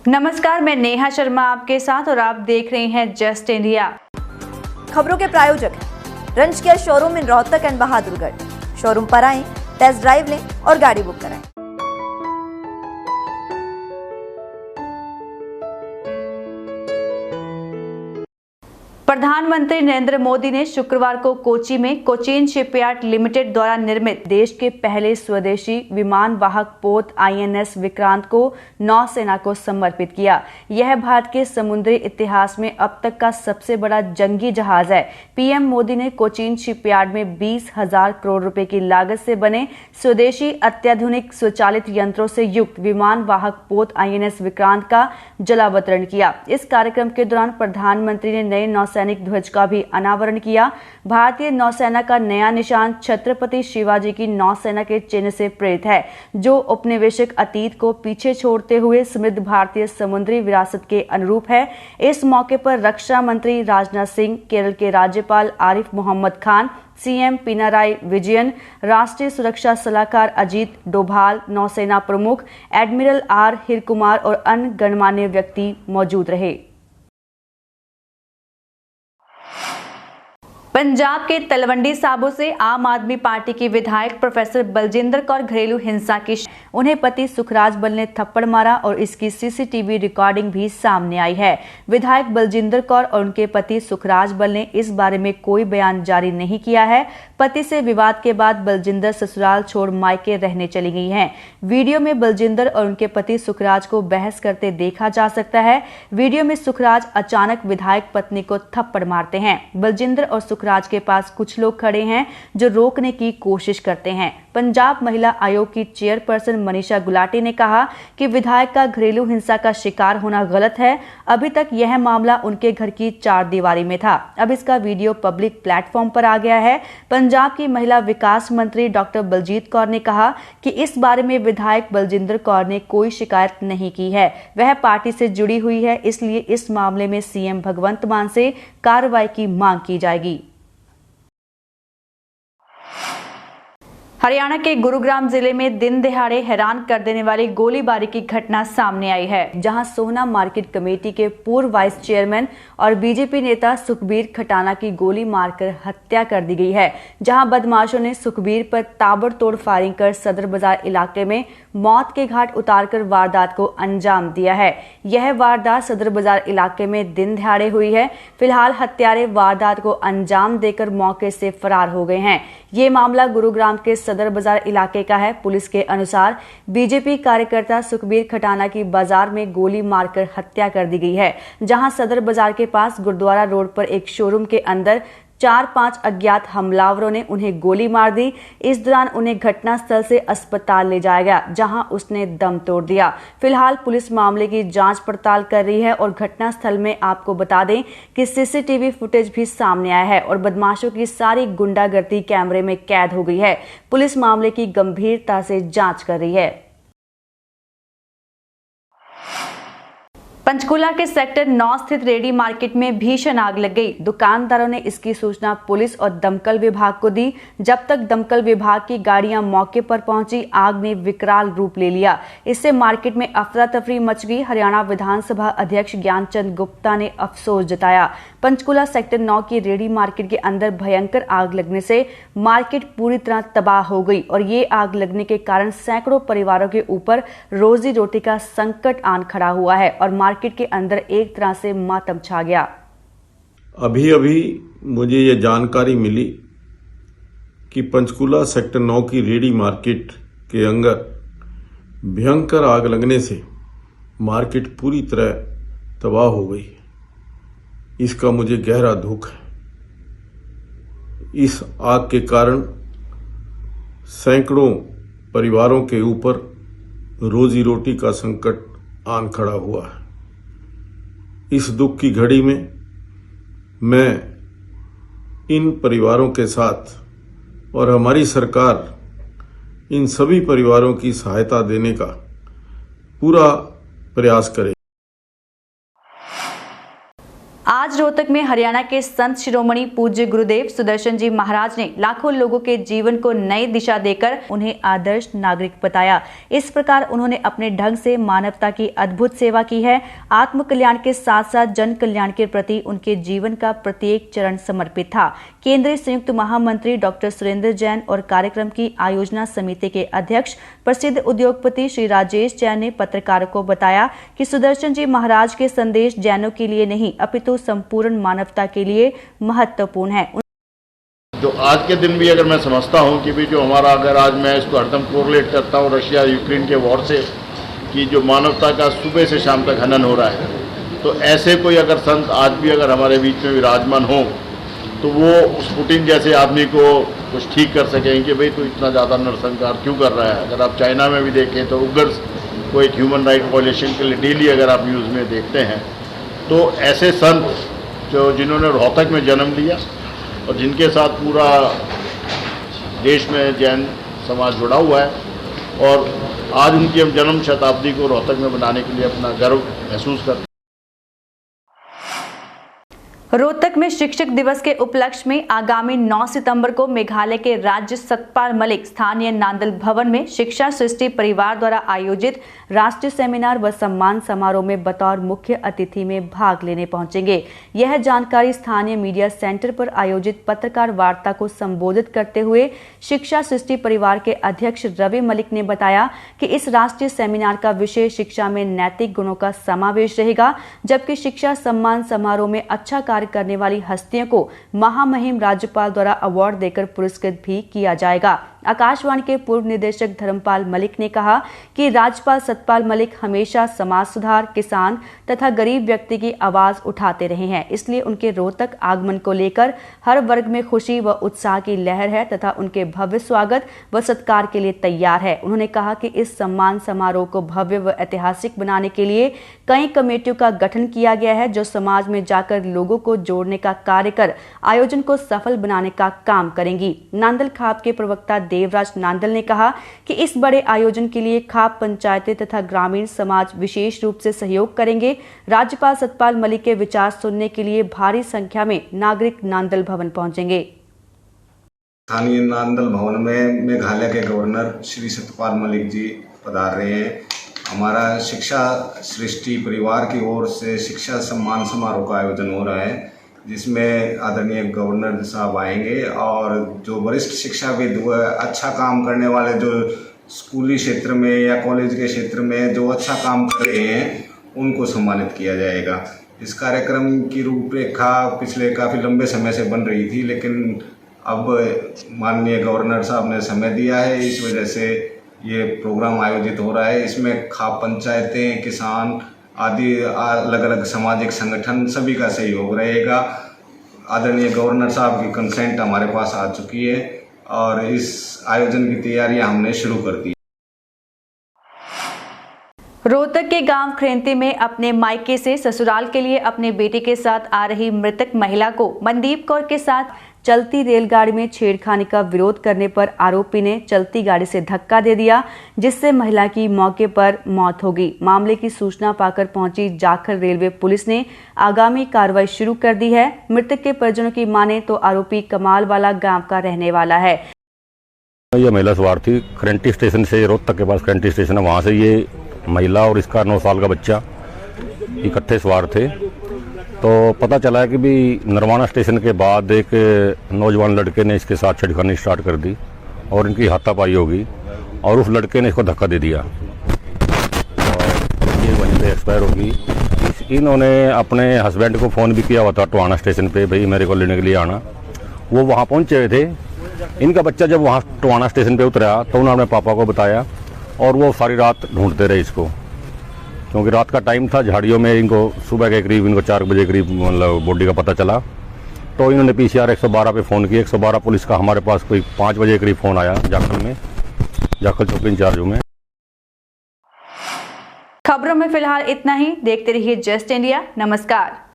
नमस्कार, मैं नेहा शर्मा आपके साथ और आप देख रहे हैं जस्ट इंडिया। खबरों के प्रायोजक हैं रंज care showroom in Rohtak and Bahadurgarh. Showroom पर आएं, टेस्ट ड्राइव लें और गाड़ी बुक कराएं। प्रधानमंत्री नरेंद्र मोदी ने शुक्रवार को कोची में कोचीन शिपयार्ड लिमिटेड द्वारा निर्मित देश के पहले स्वदेशी विमान वाहक पोत INS विक्रांत को नौसेना को समर्पित किया। यह भारत के समुद्री इतिहास में अब तक का सबसे बड़ा जंगी जहाज है। PM मोदी ने कोचीन शिपयार्ड में 20,000 करोड़ रुपए की लागत से बने स्वदेशी अत्याधुनिक स्वचालित यंत्रों से युक्त विमान वाहक पोत INS विक्रांत का जलावतरण किया। इस कार्यक्रम के दौरान प्रधानमंत्री ने नए नौसैनिक ध्वज का भी अनावरण किया। भारतीय नौसेना का नया निशान छत्रपति शिवाजी की नौसेना के चिन्ह से प्रेरित है, जो औपनिवेशिक अतीत को पीछे छोड़ते हुए समृद्ध भारतीय समुद्री विरासत के अनुरूप है। इस मौके पर रक्षा मंत्री राजनाथ सिंह, केरल के राज्यपाल आरिफ मोहम्मद खान, CM पिनाराई विजयन, राष्ट्रीय सुरक्षा सलाहकार अजीत डोभाल, नौसेना प्रमुख एडमिरल R हिरकुमार और अन्य गणमान्य व्यक्ति मौजूद रहे। पंजाब के तलवंडी साबो से आम आदमी पार्टी की विधायक प्रोफेसर बलजिंदर कौर घरेलू हिंसा की उन्हें पति सुखराज बल ने थप्पड़ मारा और इसकी CCTV रिकॉर्डिंग भी सामने आई है। विधायक बलजिंदर कौर और उनके पति सुखराज बल ने इस बारे में कोई बयान जारी नहीं किया है। पति से विवाद के बाद बलजिंदर ससुराल छोड़ मायके रहने चली गई हैं। वीडियो में बलजिंदर और उनके पति सुखराज को बहस करते देखा जा सकता है। वीडियो में सुखराज अचानक विधायक पत्नी को थप्पड़ मारते हैं। बलजिंदर और सुखराज के पास कुछ लोग खड़े हैं जो रोकने की कोशिश करते हैं। पंजाब महिला आयोग की चेयरपर्सन मनीषा गुलाटी ने कहा कि विधायक का घरेलू हिंसा का शिकार होना गलत है। अभी तक यह मामला उनके घर की चार दीवारी में था, अब इसका वीडियो पब्लिक प्लेटफॉर्म पर आ गया है। पंजाब की महिला विकास मंत्री डॉक्टर बलजीत कौर ने कहा कि इस बारे में विधायक बलजिंदर कौर ने कोई शिकायत नहीं की है, वह पार्टी से जुड़ी हुई है, इसलिए इस मामले में CM भगवंत मान से कार्रवाई की मांग की जाएगी। हरियाणा के गुरुग्राम जिले में दिन दिहाड़े हैरान कर देने वाली गोलीबारी की घटना सामने आई है, जहां सोहना मार्केट कमेटी के पूर्व वाइस चेयरमैन और BJP नेता सुखबीर खटाना की गोली मारकर हत्या कर दी गई है। जहां बदमाशों ने सुखबीर पर ताबड़तोड़ फायरिंग कर सदर बाजार इलाके में मौत के घाट उतारकर वारदात को अंजाम दिया है। यह वारदात सदर बाजार इलाके में दिन दिहाड़े हुई है। फिलहाल हत्यारे वारदात को अंजाम देकर मौके से फरार हो गए हैं। ये मामला गुरुग्राम के सदर बाजार इलाके का है। पुलिस के अनुसार BJP कार्यकर्ता सुखबीर खटाना की बाजार में गोली मारकर हत्या कर दी गई है, जहां सदर बाजार के पास गुरुद्वारा रोड पर एक शोरूम के अंदर 4-5 अज्ञात हमलावरों ने उन्हें गोली मार दी। इस दौरान उन्हें घटनास्थल से अस्पताल ले जाया गया, जहां उसने दम तोड़ दिया। फिलहाल पुलिस मामले की जांच पड़ताल कर रही है और घटनास्थल में आपको बता दें कि CCTV फुटेज भी सामने आया है और बदमाशों की सारी गुंडागर्दी कैमरे में कैद हो गई है। पुलिस मामले की गंभीरता से जांच कर रही है। पंचकुला के सेक्टर 9 स्थित रेडी मार्केट में भीषण आग लग गई। दुकानदारों ने इसकी सूचना पुलिस और दमकल विभाग को दी। जब तक दमकल विभाग की गाड़ियां मौके पर पहुंची, आग ने विकराल रूप ले लिया। इससे मार्केट में अफरा तफरी मच गई। हरियाणा विधानसभा अध्यक्ष ज्ञानचंद गुप्ता ने अफसोस जताया। पंचकुला सेक्टर 9 की रेडी मार्केट के अंदर भयंकर आग लगने से मार्केट पूरी तरह तबाह हो गई और ये आग लगने के कारण सैकड़ों परिवारों के ऊपर रोजी रोटी का संकट आन खड़ा हुआ है और मार्केट के अंदर एक तरह से मातम छा गया। अभी मुझे ये जानकारी मिली कि पंचकुला सेक्टर 9 की रेडी मार्केट के अंदर भयंकर आग लगने से मार्केट पूरी तरह तबाह हो गई। इसका मुझे गहरा दुख है। इस आग के कारण सैकड़ों परिवारों के ऊपर रोजी रोटी का संकट आन खड़ा हुआ है। इस दुख की घड़ी में मैं इन परिवारों के साथ और हमारी सरकार इन सभी परिवारों की सहायता देने का पूरा प्रयास करेगी। आज आज रोहतक में हरियाणा के संत शिरोमणि पूज्य गुरुदेव सुदर्शन जी महाराज ने लाखों लोगों के जीवन को नई दिशा देकर उन्हें आदर्श नागरिक बताया। इस प्रकार उन्होंने अपने ढंग से मानवता की अद्भुत सेवा की है। आत्म कल्याण के साथ साथ जन कल्याण के प्रति उनके जीवन का प्रत्येक चरण समर्पित था। केंद्रीय संयुक्त महामंत्री डॉक्टर सुरेंद्र जैन और कार्यक्रम की आयोजना समिति के अध्यक्ष प्रसिद्ध उद्योगपति श्री राजेश जैन ने पत्रकारों को बताया कि सुदर्शन जी महाराज के संदेश जैनों के लिए नहीं अपितु संपूर्ण मानवता के लिए महत्वपूर्ण है। तो आज के दिन भी अगर मैं समझता हूं कि भी जो हमारा, अगर आज मैं इसको हरदम कोरिलेट करता हूं रशिया यूक्रेन के वॉर से, कि जो मानवता का सुबह से शाम तक हनन हो रहा है, तो ऐसे कोई अगर संत आज भी अगर हमारे बीच में विराजमान हो तो वो उस पुतिन जैसे आदमी को कुछ ठीक कर सकें कि भाई तो इतना ज़्यादा नरसंहार क्यों कर रहा है। अगर आप चाइना में भी देखें तो उग्र को एक ह्यूमन राइट वायलेशन के लिए डेली अगर आप न्यूज़ में देखते हैं, तो ऐसे संत जो जिन्होंने रोहतक में जन्म लिया और जिनके साथ पूरा देश में जैन समाज जुड़ा हुआ है, और आज उनकी हम जन्म शताब्दी को रोहतक में बनाने के लिए अपना गर्व महसूस करते हैं। रोहतक में शिक्षक दिवस के उपलक्ष्य में आगामी 9 सितंबर को मेघालय के राज्य सतपाल मलिक स्थानीय नांदल भवन में शिक्षा सृष्टि परिवार द्वारा आयोजित राष्ट्रीय सेमिनार व सम्मान समारोह में बतौर मुख्य अतिथि में भाग लेने पहुंचेंगे। यह जानकारी स्थानीय मीडिया सेंटर पर आयोजित पत्रकार वार्ता को संबोधित करते हुए शिक्षा सृष्टि परिवार के अध्यक्ष रवि मलिक ने बताया कि इस राष्ट्रीय सेमिनार का विषय शिक्षा में नैतिक गुणों का समावेश रहेगा, जबकि शिक्षा सम्मान समारोह में अच्छा करने वाली हस्तियों को महामहिम राज्यपाल द्वारा अवार्ड देकर पुरस्कृत भी किया जाएगा। आकाशवाणी के पूर्व निदेशक धर्मपाल मलिक ने कहा कि राज्यपाल सतपाल मलिक हमेशा समाज सुधार, किसान तथा गरीब व्यक्ति की आवाज उठाते रहे हैं, इसलिए उनके रोहतक आगमन को लेकर हर वर्ग में खुशी व उत्साह की लहर है तथा उनके भव्य स्वागत व सत्कार के लिए तैयार है। उन्होंने कहा कि इस सम्मान समारोह को भव्य व ऐतिहासिक बनाने के लिए कई कमेटियों का गठन किया गया है, जो समाज में जाकर लोगों को जोड़ने का कार्य कर आयोजन को सफल बनाने का काम करेंगी। नांदल खाप के प्रवक्ता देवराज नांदल ने कहा कि इस बड़े आयोजन के लिए खाप पंचायतें तथा ग्रामीण समाज विशेष रूप से सहयोग करेंगे। राज्यपाल सतपाल मलिक के विचार सुनने के लिए भारी संख्या में नागरिक नांदल भवन पहुंचेंगे। स्थानीय नांदल भवन में मेघालय के गवर्नर श्री सतपाल मलिक जी पधार रहे हैं। हमारा शिक्षा सृष्टि परिवार की ओर से शिक्षा सम्मान समारोह का आयोजन हो रहा है, जिसमें आदरणीय गवर्नर साहब आएंगे और जो वरिष्ठ शिक्षाविद व अच्छा काम करने वाले जो स्कूली क्षेत्र में या कॉलेज के क्षेत्र में जो अच्छा काम कर रहे हैं उनको सम्मानित किया जाएगा। इस कार्यक्रम की रूपरेखा पिछले काफ़ी लंबे समय से बन रही थी, लेकिन अब माननीय गवर्नर साहब ने समय दिया है, इस वजह से ये प्रोग्राम आयोजित हो रहा है। इसमें खाप पंचायतें, किसान आदि अलग अलग सामाजिक संगठन सभी का सहयोग रहेगा। आदरणीय गवर्नर साहब की कंसेंट हमारे पास आ चुकी है और इस आयोजन की तैयारियां हमने शुरू कर दी। रोहतक के गांव खरेंती में अपने मायके से ससुराल के लिए अपने बेटे के साथ आ रही मृतक महिला को मनदीप कौर के साथ चलती रेलगाड़ी में छेड़खानी का विरोध करने पर आरोपी ने चलती गाड़ी से धक्का दे दिया, जिससे महिला की मौके पर मौत हो गई। मामले की सूचना पाकर पहुंची जाखल रेलवे पुलिस ने आगामी कार्रवाई शुरू कर दी है। मृतक के परिजनों की माने तो आरोपी कमालवाला गांव का रहने वाला है। यह महिला सवार थी खरेंटी स्टेशन से, रोहतक के पास खरेंटी स्टेशन है, वहाँ से ये महिला और इसका 9 साल का बच्चा इकट्ठे सवार थे। तो पता चला है कि भी नरवाना स्टेशन के बाद एक नौजवान लड़के ने इसके साथ छेड़खानी स्टार्ट कर दी और इनकी हाथापाई होगी और उस लड़के ने इसको धक्का दे दिया और ये वहीं पे एक्सपायर होगी। इन्होंने अपने हस्बैंड को फ़ोन भी किया हुआ था टोहाना स्टेशन पे, भाई मेरे को लेने के लिए आना। वो वहाँ पहुँचे हुए थे। इनका बच्चा जब वहाँ टोहाना स्टेशन पे उतरा तो उन्होंने पापा को बताया और वो सारी रात ढूंढते रहे इसको, क्योंकि रात का टाइम था, झाड़ियों में इनको सुबह के करीब इनको 4 बजे करीब मतलब बॉडी का पता चला। तो इन्होंने PCR 112 पे फ़ोन किया। 112 पुलिस का हमारे पास कोई 5 बजे करीब फ़ोन आया जाखल में, जाखल चौकी इंचार्ज में। खबरों में फिलहाल इतना ही। देखते रहिए जस्ट इंडिया। नमस्कार।